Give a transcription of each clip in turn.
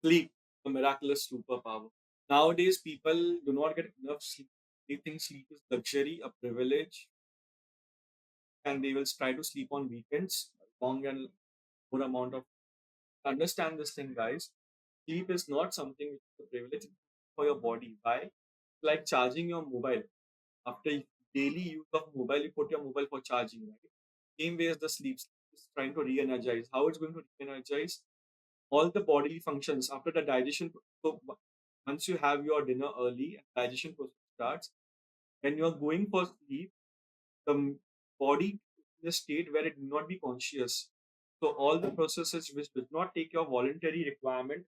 Sleep, the miraculous superpower. Nowadays, people do not get enough sleep. They think sleep is luxury, a privilege, and they will try to sleep on weekends, long and more amount of. Understand this thing, guys. Sleep is not something which is a privilege for your body. Why? Like charging your mobile. After daily use of mobile, you put your mobile for charging, right? Same way as the sleep. Sleep is trying to re-energize. How it's going to re-energize? All the bodily functions after the digestion. So once you have your dinner early and digestion process starts, when you are going for sleep, the body is in a state where it will not be conscious. So all the processes which does not take your voluntary requirement,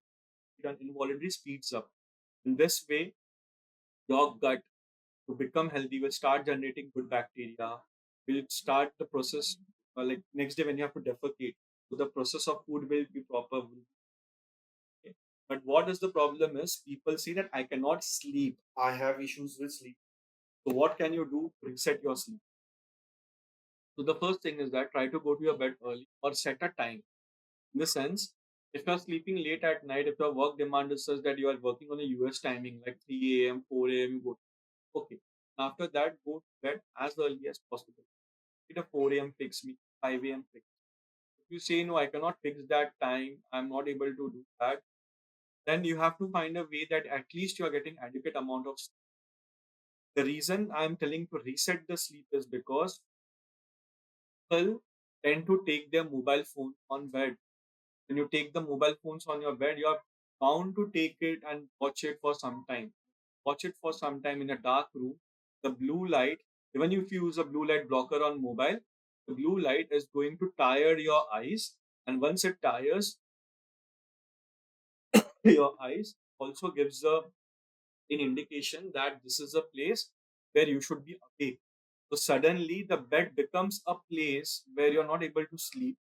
done involuntary speeds up. In this way, your gut to become healthy will start generating good bacteria. Will start the process like next day when you have to defecate. So the process of food will be proper. Okay. But what is the problem is people say that I cannot sleep. I have issues with sleep. So what can you do to reset your sleep? So the first thing is that try to go to your bed early or set a time. In the sense, if you're sleeping late at night, if your work demand is such that you are working on a US timing like 3 a.m., 4 a.m., you go okay. After that, go to bed as early as possible. It a 4 a.m. fix me, 5 a.m. fix. If you say no, I cannot fix that time, I'm not able to do that, then you have to find a way that at least you are getting adequate amount of sleep. The reason I'm telling to reset the sleep is because people tend to take their mobile phone on bed. When you take the mobile phones on your bed, you're bound to take it and watch it for some time. Watch it for some time in a dark room. The blue light, even if you use a blue light blocker on mobile, the blue light is going to tire your eyes. And once it tires your eyes, also gives an indication that this is a place where you should be awake. So suddenly the bed becomes a place where you're not able to sleep,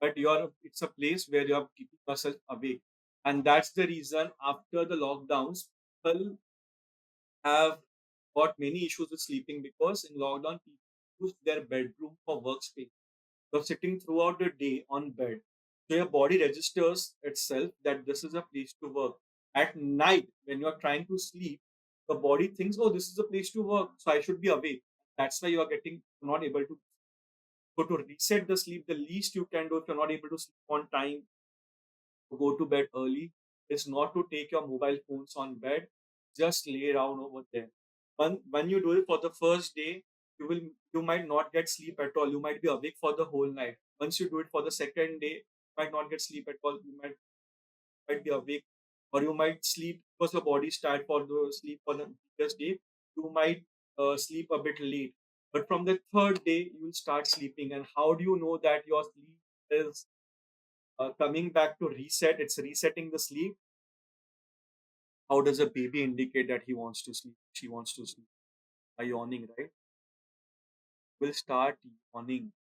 but you're it's a place where you're keeping yourself awake. And that's the reason after the lockdowns, people have got many issues with sleeping because in lockdown people use their bedroom for workspace. You're sitting throughout the day on bed. So your body registers itself that this is a place to work. At night, when you're trying to sleep, the body thinks, oh, this is a place to work, so I should be awake. That's why you are getting not able to. So to reset the sleep, the least you can do if you're not able to sleep on time, to go to bed early, is not to take your mobile phones on bed. Just lay around over there. When you do it for the first day, you might not get sleep at all. You might be awake for the whole night. Once you do it for the second day, you might not get sleep at all. You might be awake, or you might sleep because your body's tired for the sleep for the previous day. You might sleep a bit late. But from the third day, you will start sleeping. And how do you know that your sleep is coming back to reset? It's resetting the sleep. How does a baby indicate that he wants to sleep? She wants to sleep by yawning, right? Will start yawning,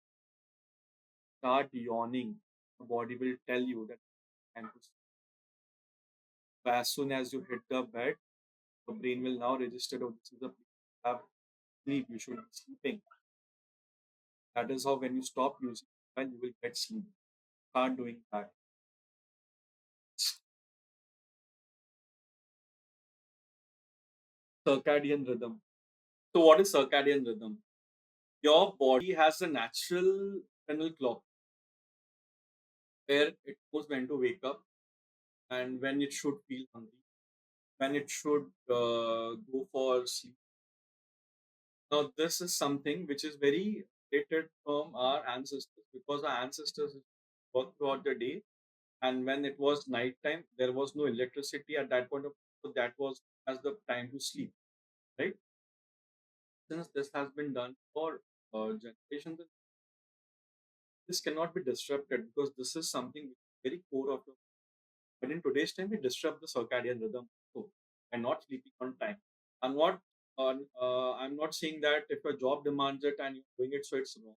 start yawning. The body will tell you that time to sleep. So as soon as you hit the bed, the brain will now register, oh, this is a place to have sleep. You should be sleeping. That is how when you stop using it, you will get sleep. Start doing that. Circadian rhythm. So what is circadian rhythm? Your body has a natural internal clock where it knows when to wake up and when it should feel hungry, when it should go for sleep. Now, this is something which is very related from our ancestors because our ancestors worked throughout the day, and when it was night time, there was no electricity at that point of so that was as the time to sleep, right? Since this has been done for generations, this cannot be disrupted because this is something which is very core of your. But in today's time, we disrupt the circadian rhythm too, and not sleeping on time. I'm not saying that if your job demands it and you're doing it, so it's wrong.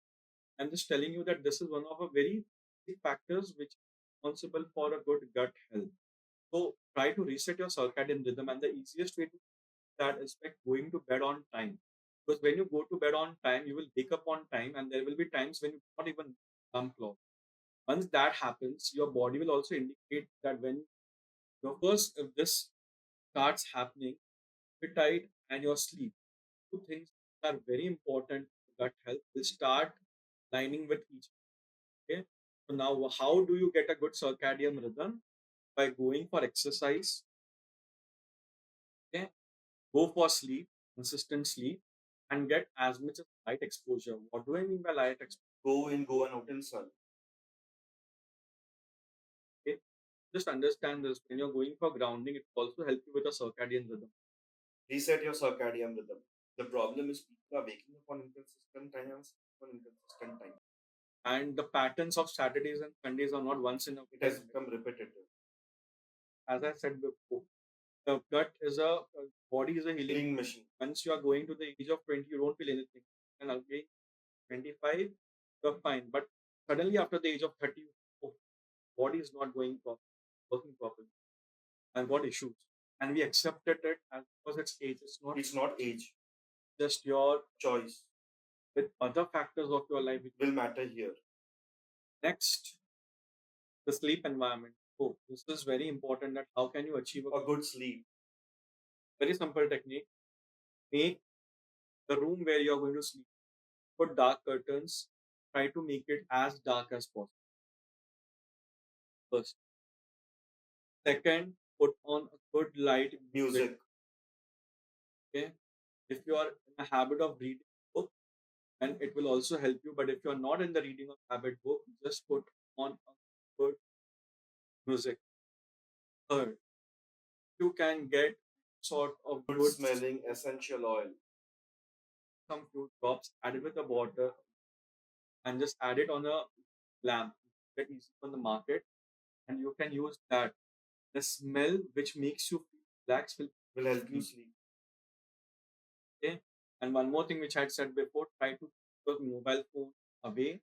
I'm just telling you that this is one of the very big factors which is responsible for a good gut health. So try to reset your circadian rhythm, and the easiest way to do that is by going to bed on time. Because when you go to bed on time, you will wake up on time, and there will be times when you not even alarm clock. Once that happens, your body will also indicate that when Now, first, if this starts happening, appetite and your sleep, two things are very important for gut health, will start lining with each other. Okay. So now, how do you get a good circadian rhythm? By going for exercise. Okay. Go for sleep, consistent sleep, and get as much as light exposure. What do I mean by light exposure? Go and out in sun. Okay. Just understand this. When you're going for grounding, it will also help you with a circadian rhythm. Reset your circadian rhythm. The problem is people are waking up on inconsistent time and sleeping on inconsistent time. And the patterns of Saturdays and Sundays are not once in a It has become repetitive. As I said before, the gut is a body is a healing machine. Once you are going to the age of 20, you don't feel anything. And again, 25, you're fine. But suddenly after the age of 30, oh, body is not going working properly and got issues. And we accepted it as because it's age. It's not age. Just your choice. With other factors of your life which will matter here. Next, the sleep environment. Oh, this is very important that how can you achieve a good sleep? Very simple technique. Make the room where you're going to sleep. Put dark curtains. Try to make it as dark as possible. First. Second, put on a good light music. Okay. If you are in a habit of reading book, and it will also help you. But if you are not in the reading of habit book, just put on a good music. Third, you can get sort of good smelling essential oil. Some few drops, add it with the water, and just add it on a lamp. Get easy on the market, and you can use that. The smell which makes you feel relaxed will help you sleep. Okay. And one more thing which I had said before, try to keep your mobile phone away.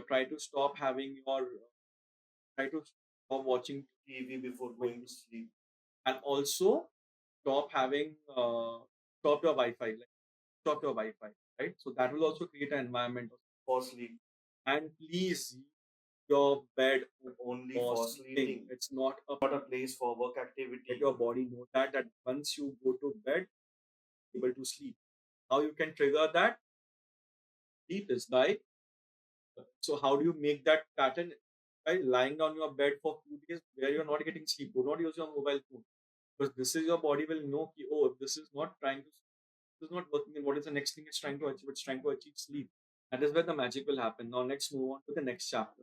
Try to stop having your try to stop watching TV before going to sleep. And also stop having stop your Wi-Fi, like stop your Wi-Fi, right? So that will also create an environment for sleep. And please use your bed only for sleeping. It's not a place for work activity. Let your body know that once you go to bed, you're able to sleep. How you can trigger that sleep is by so how do you make that pattern? By lying down your bed for 2 days where you're not getting sleep. Do not use your mobile phone because this is your body will know ki, oh, if this is not trying to this is not working, then what is the next thing it's trying to achieve? It's trying to achieve sleep. That is where the magic will happen. Now let's move on to the next chapter.